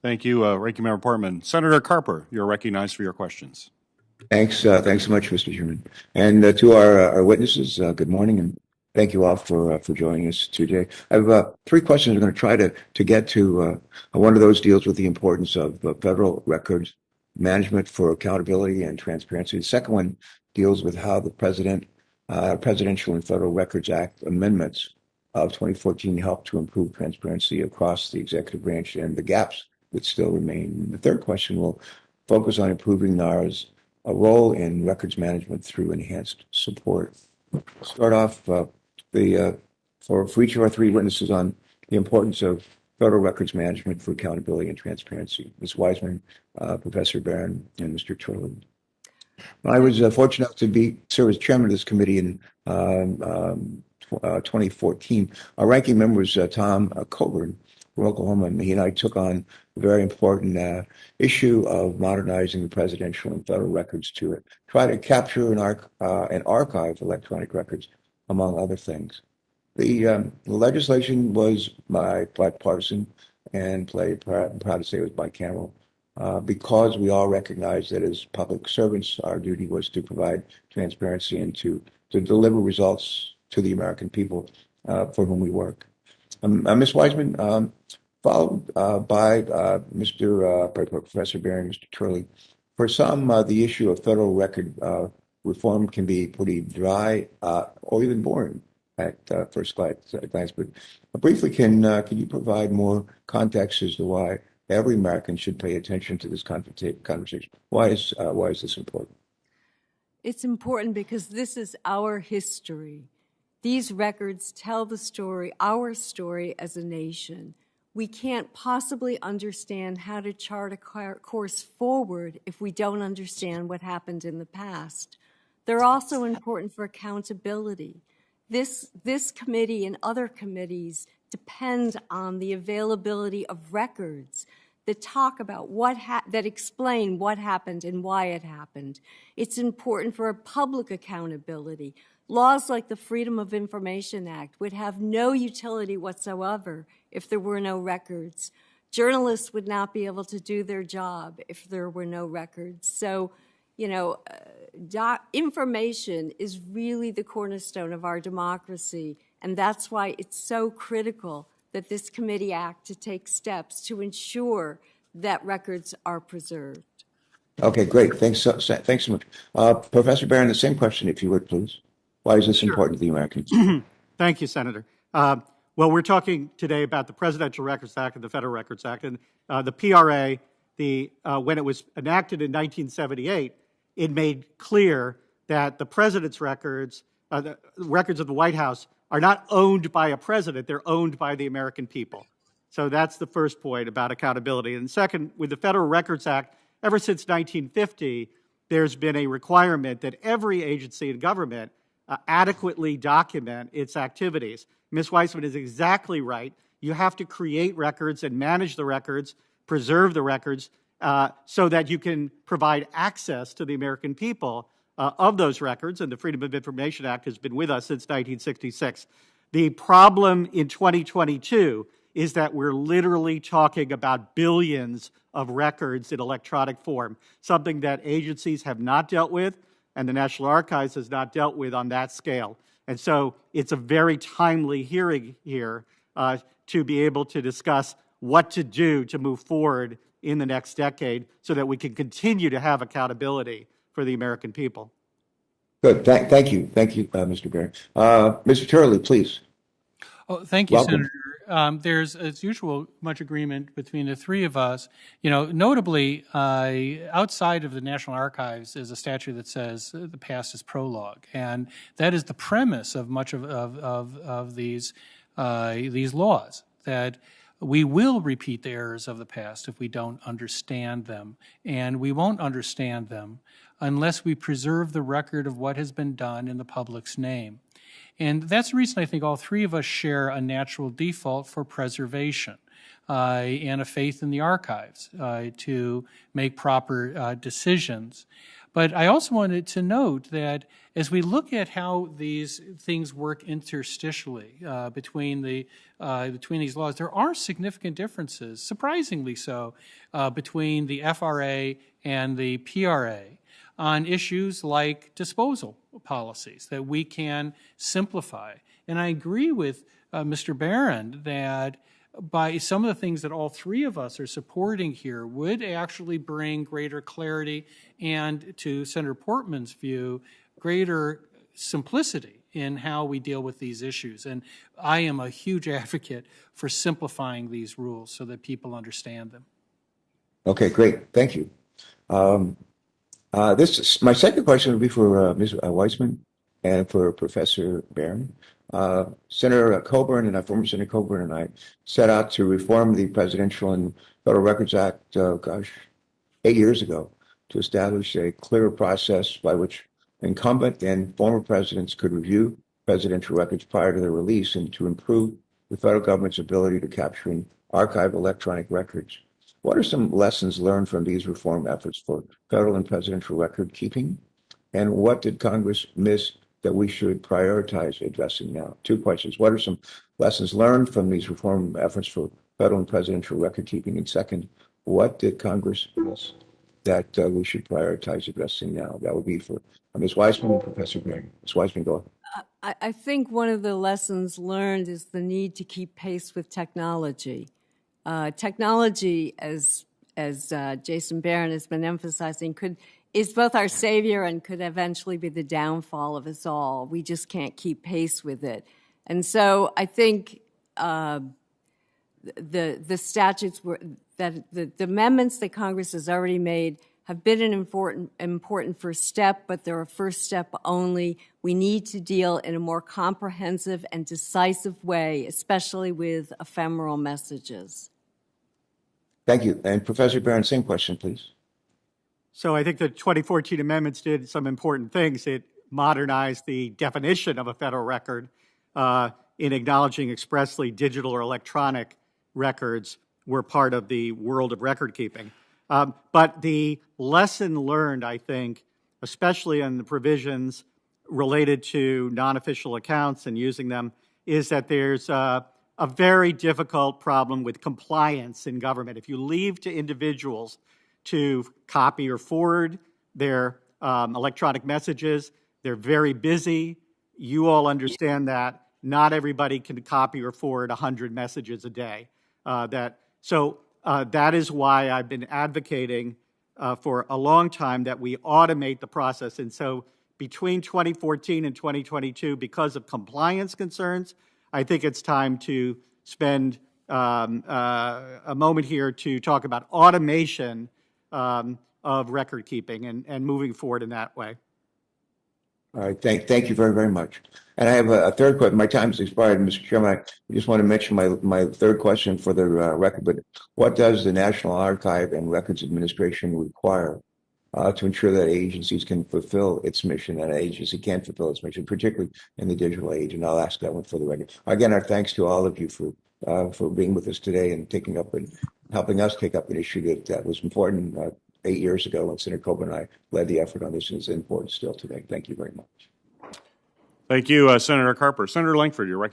Thank you, Ranking Member Portman. Senator Carper, you're recognized for your questions. Thanks so much, Mr. Chairman. And to our witnesses, good morning, and thank you all for joining us today. I have three questions. I'm going to try to get to. One of those deals with the importance of federal records management for accountability and transparency. The second one deals with how the Presidential and Federal Records Act amendments of 2014 helped to improve transparency across the executive branch and the gaps that still remain. The third question will focus on improving NARA's a role in records management through enhanced support. Start off for each of our three witnesses on the importance of federal records management for accountability and transparency. Ms. Wiseman, Professor Barron, and Mr. Turley. I was fortunate to serve as chairman of this committee in 2014. Our ranking member was Tom Coburn from Oklahoma, and he and I took on a very important issue of modernizing the presidential and federal records to try to capture and archive electronic records, among other things. The legislation was bipartisan and I'm proud to say it was bicameral. Because we all recognize that as public servants, our duty was to provide transparency and to deliver results to the American people for whom we work. Ms. Wiseman, followed by Professor Barron, Mr. Turley. For some, the issue of federal record reform can be pretty dry or even boring at first glance. But briefly, can you provide more context as to why every American should pay attention to this conversation? Why is this important? It's important because this is our history. These records tell the story, our story as a nation. We can't possibly understand how to chart a course forward if we don't understand what happened in the past. They're also important for accountability. This committee and other committees depend on the availability of records that talk about that explain what happened and why it happened. It's important for public accountability. Laws like the Freedom of Information Act would have no utility whatsoever if there were no records. Journalists would not be able to do their job if there were no records. So, information is really the cornerstone of our democracy, and that's why it's so critical that this committee act to take steps to ensure that records are preserved. Okay, great. Thanks so much. Professor Barron, the same question, if you would, please. Why is this important to the Americans? Thank you, Senator. Well, we're talking today about the Presidential Records Act and the Federal Records Act. And the PRA, when it was enacted in 1978, it made clear that the president's records, the records of the White House, are not owned by a president, they're owned by the American people. So that's the first point about accountability. And second, with the Federal Records Act, ever since 1950, there's been a requirement that every agency in government adequately document its activities. Ms. Wiseman is exactly right. You have to create records and manage the records, preserve the records, so that you can provide access to the American people of those records, and the Freedom of Information Act has been with us since 1966. The problem in 2022 is that we're literally talking about billions of records in electronic form, something that agencies have not dealt with, and the National Archives has not dealt with on that scale. And so it's a very timely hearing here to be able to discuss what to do to move forward in the next decade so that we can continue to have accountability for the American people. Good. Thank you, Mr. Barron. Mr. Turley, please. Oh, thank you, Welcome. Senator. There's, as usual, much agreement between the three of us. Notably, outside of the National Archives is a statute that says the past is prologue, and that is the premise of much of these laws, that we will repeat the errors of the past if we don't understand them, and we won't understand them unless we preserve the record of what has been done in the public's name. And that's the reason I think all three of us share a natural default for preservation and a faith in the archives to make proper decisions. But I also wanted to note that as we look at how these things work interstitially between these laws, there are significant differences, surprisingly so, between the FRA and the PRA on issues like disposal policies that we can simplify. And I agree with Mr. Barron that by some of the things that all three of us are supporting here would actually bring greater clarity and, to Senator Portman's view, greater simplicity in how we deal with these issues. And I am a huge advocate for simplifying these rules so that people understand them. Okay, great. Thank you. My second question would be for Ms. Weissman and for Professor Barron. Senator Coburn and former Senator Coburn and I set out to reform the Presidential and Federal Records Act, 8 years ago, to establish a clearer process by which incumbent and former presidents could review presidential records prior to their release and to improve the federal government's ability to capture and archive electronic records. What are some lessons learned from these reform efforts for federal and presidential record keeping? And what did Congress miss that we should prioritize addressing now? Two questions. What are some lessons learned from these reform efforts for federal and presidential record keeping? And second, what did Congress miss that we should prioritize addressing now? That would be for Ms. Weissman and Professor Barron. Ms. Weissman, go ahead. I think one of the lessons learned is the need to keep pace with technology. Technology, as Jason Barron has been emphasizing, is both our savior and could eventually be the downfall of us all. We just can't keep pace with it. And so I think the statutes the amendments that Congress has already made have been an important first step, but they're a first step only. We need to deal in a more comprehensive and decisive way, especially with ephemeral messages. Thank you. And Professor Barron, same question, please. So I think the 2014 amendments did some important things. It modernized the definition of a federal record in acknowledging expressly digital or electronic records were part of the world of record keeping. But the lesson learned, I think, especially in the provisions related to non-official accounts and using them, is that there's a very difficult problem with compliance in government. If you leave to individuals to copy or forward their electronic messages, they're very busy. You all understand that. Not everybody can copy or forward 100 messages a day. That is why I've been advocating for a long time that we automate the process. And so between 2014 and 2022, because of compliance concerns, I think it's time to spend a moment here to talk about automation of record keeping and moving forward in that way. All right, thank you very, very much. And I have a third question. My time has expired, Mr. Chairman. I just want to mention my third question for the record, but what does the National Archive and Records Administration require to ensure that agencies can fulfill its mission, and an agency can fulfill its mission, particularly in the digital age? And I'll ask that one for the record. Again, our thanks to all of you for being with us today and taking up and helping us take up an issue that was important 8 years ago when Senator Coburn and I led the effort on this, and it's important still today. Thank you very much. Thank you, Senator Carper. Senator Langford, you're recognized.